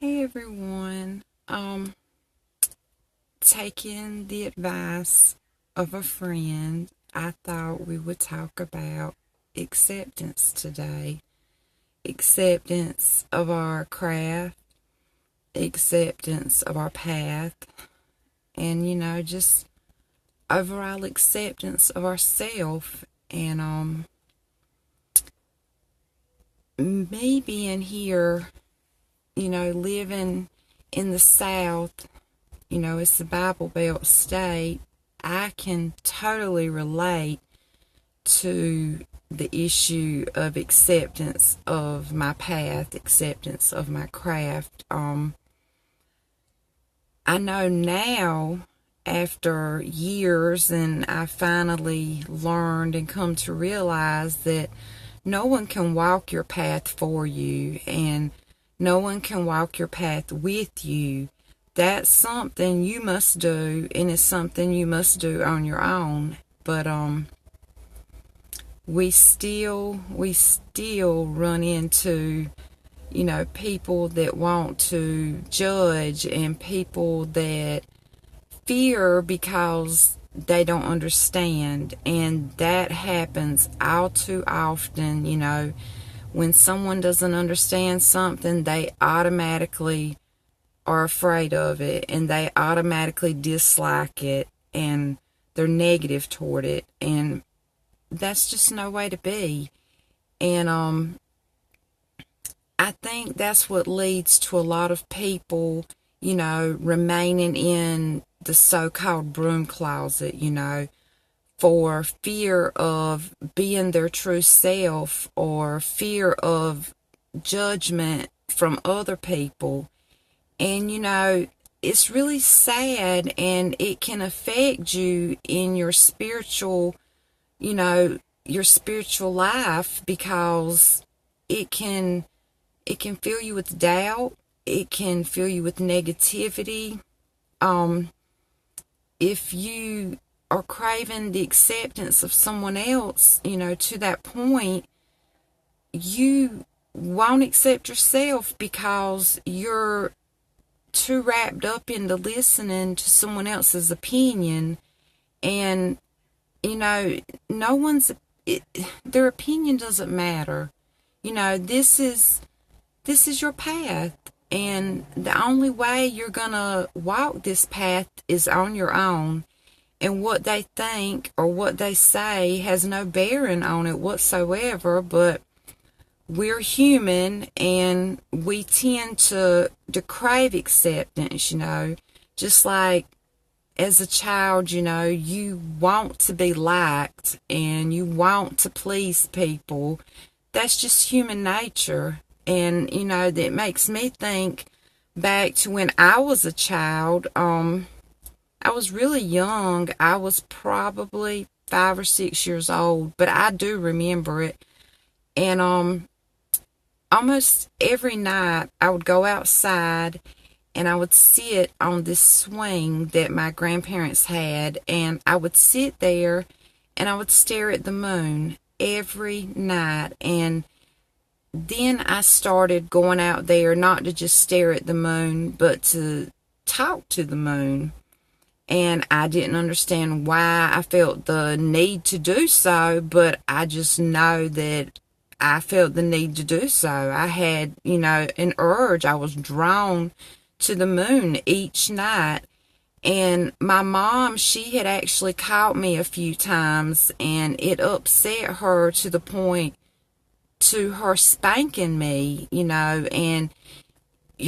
Hey everyone. Taking the advice of a friend, I thought we would talk about acceptance today. Acceptance of our craft, acceptance of our path, and just overall acceptance of ourself. And me being here, living in the South, it's the Bible Belt state, I can totally relate to the issue of acceptance of my path, acceptance of my craft. I know now, after years, and I finally learned and come to realize that no one can walk your path for you, and no one can walk your path with you. That's something you must do, and it's something you must do on your own. But we still run into people that want to judge, and people that fear because they don't understand. And that happens all too often. When someone doesn't understand something, they automatically are afraid of it, and they automatically dislike it, and they're negative toward it, and that's just no way to be. And I think that's what leads to a lot of people remaining in the so-called broom closet, for fear of being their true self, or fear of judgment from other people. And it's really sad, and it can affect you in your spiritual, your spiritual life, because it can fill you with doubt. It can fill you with negativity. If you are craving the acceptance of someone else, to that point, you won't accept yourself because you're too wrapped up into listening to someone else's opinion. And no one's their opinion doesn't matter. This is your path, and the only way you're gonna walk this path is on your own. And what they think or what they say has no bearing on it whatsoever. But we're human, and we tend to crave acceptance, just like as a child, you want to be liked, and you want to please people. That's just human nature. And that makes me think back to when I was a child. I was really young. I was probably 5 or 6 years old, but I do remember it. And almost every night I would go outside, and I would sit on this swing that my grandparents had, and I would sit there and I would stare at the moon every night. And then I started going out there, not to just stare at the moon, but to talk to the moon. And I didn't understand why I felt the need to do so, but I just know that I felt the need to do so. I had, an urge. I was drawn to the moon each night. And my mom, she had actually caught me a few times, and it upset her to the point to her spanking me, and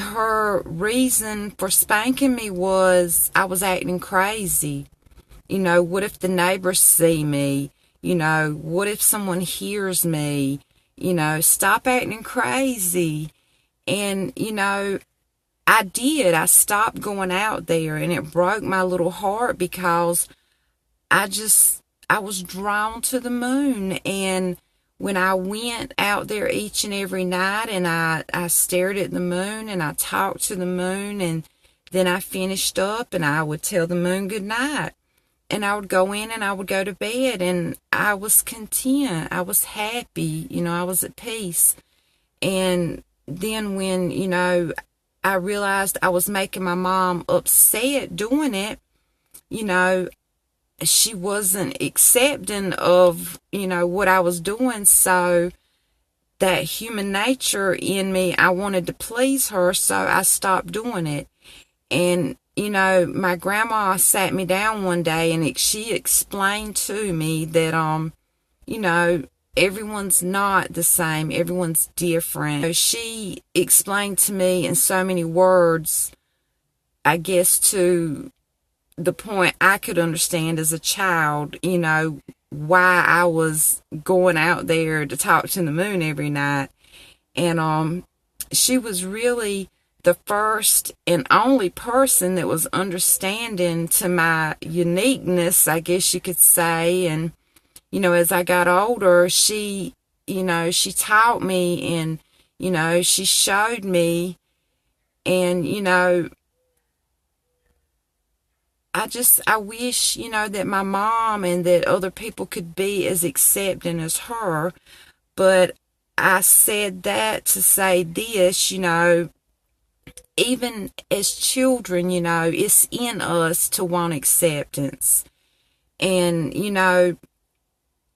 her reason for spanking me was I was acting crazy. What if the neighbors see me? What if someone hears me? Stop acting crazy. And, I did. I stopped going out there, and it broke my little heart because I was drawn to the moon. And when I went out there each and every night, and I stared at the moon, and I talked to the moon, and then I finished up, and I would tell the moon good night, and I would go in and I would go to bed, and I was content. I was happy. I was at peace. And then when, I realized I was making my mom upset doing it. You know, she wasn't accepting of, what I was doing. So that human nature in me, I wanted to please her, so I stopped doing it. And, my grandma sat me down one day and she explained to me that, everyone's not the same. Everyone's different. She explained to me in so many words, I guess, to the point I could understand as a child, why I was going out there to talk to the moon every night. And she was really the first and only person that was understanding to my uniqueness, I guess you could say. And, as I got older, she taught me, and, she showed me. And, I wish, that my mom and that other people could be as accepting as her. But I said that to say this, even as children, it's in us to want acceptance. And,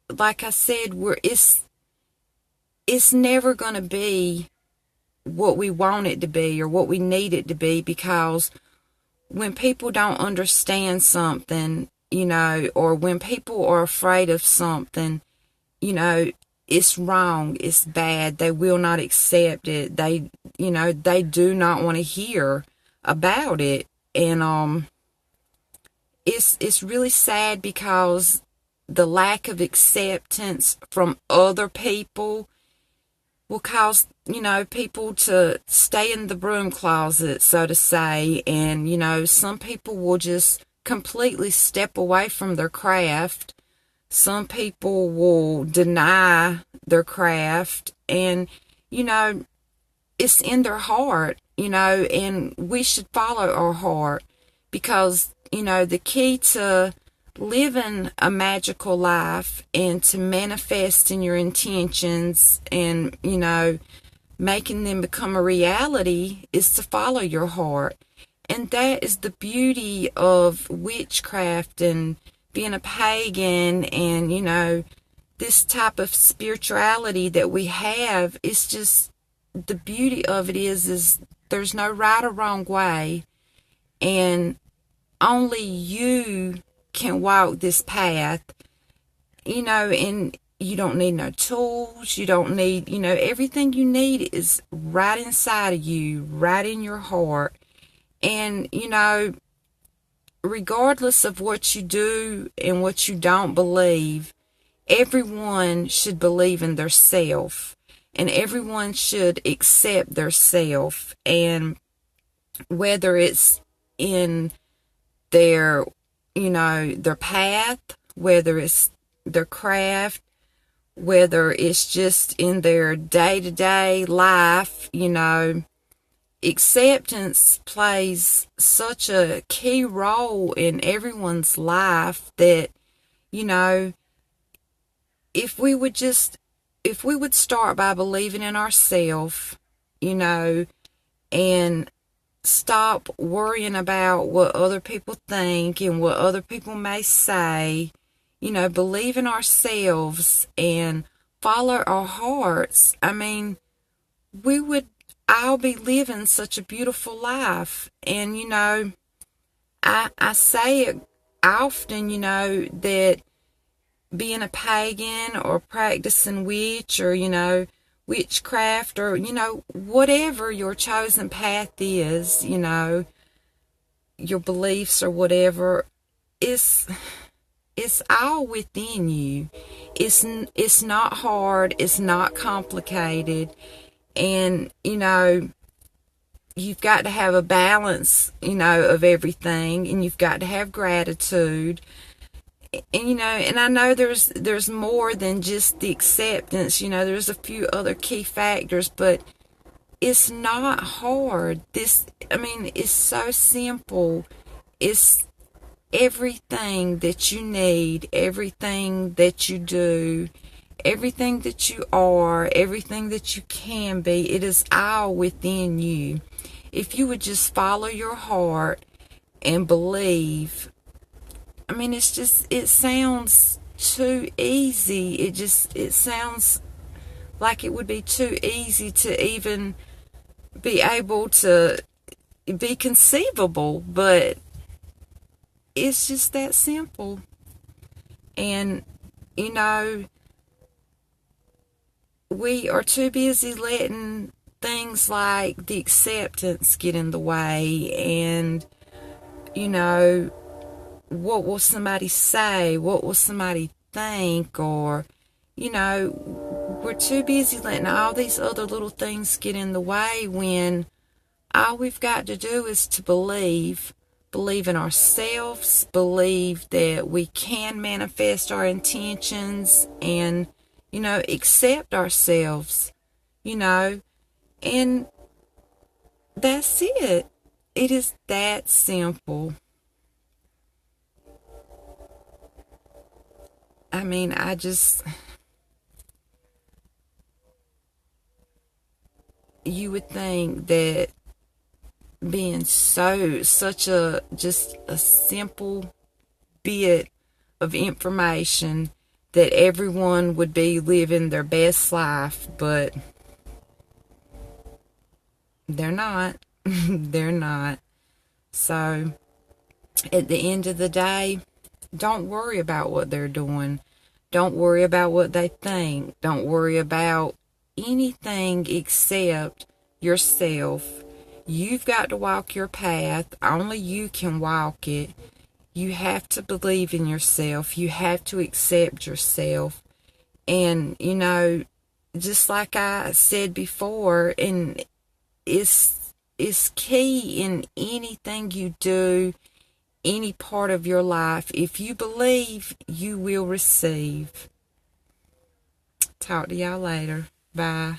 like I said, it's never going to be what we want it to be or what we need it to be, because when people don't understand something, or when people are afraid of something, it's wrong, it's bad, they will not accept it, they do not want to hear about it. And it's really sad, because the lack of acceptance from other people will cause, people to stay in the broom closet, so to say. And, some people will just completely step away from their craft. Some people will deny their craft. And, it's in their heart, and we should follow our heart, because, the key to living a magical life and to manifesting your intentions and, making them become a reality is to follow your heart. And that is the beauty of witchcraft and being a pagan and, this type of spirituality that we have. Is just, the beauty of it is there's no right or wrong way. And only you can walk this path, and you don't need no tools. You don't need, everything you need is right inside of you, right in your heart. And, regardless of what you do and what you don't believe, everyone should believe in their self, and everyone should accept their self. And whether it's in their, their path, whether it's their craft, whether it's just in their day-to-day life, acceptance plays such a key role in everyone's life that, if we would start by believing in ourselves, and stop worrying about what other people think and what other people may say, believe in ourselves and follow our hearts, we would all be living such a beautiful life. And, I say it often, that being a pagan or practicing witch or, witchcraft or, whatever your chosen path is, your beliefs or whatever, it's all within you. It's not hard. It's not complicated. And, you've got to have a balance, of everything, and you've got to have gratitude. And, and I know there's more than just the acceptance, there's a few other key factors, but it's not hard. It's so simple. It's everything that you need, everything that you do, everything that you are, everything that you can be. It is all within you. if you would just follow your heart and believe. I mean, it sounds too easy. It sounds like it would be too easy to even be able to be conceivable, but it's just that simple. And, you know, we are too busy letting things like the acceptance get in the way, and, you know, what will somebody say? What will somebody think? Or, you know, we're too busy letting all these other little things get in the way when all we've got to do is to believe in ourselves, believe that we can manifest our intentions, and, you know, accept ourselves, you know, and that's it. It is that simple. I mean, you would think that being such a just a simple bit of information, that everyone would be living their best life, but they're not. They're not. So at the end of the day, don't worry about what they're doing. Don't worry about what they think. Don't worry about anything except yourself. You've got to walk your path. Only you can walk it. You have to believe in yourself. You have to accept yourself. And, you know, just like I said before, and it's key in anything you do, any part of your life. If you believe, you will receive. Talk to y'all later. Bye.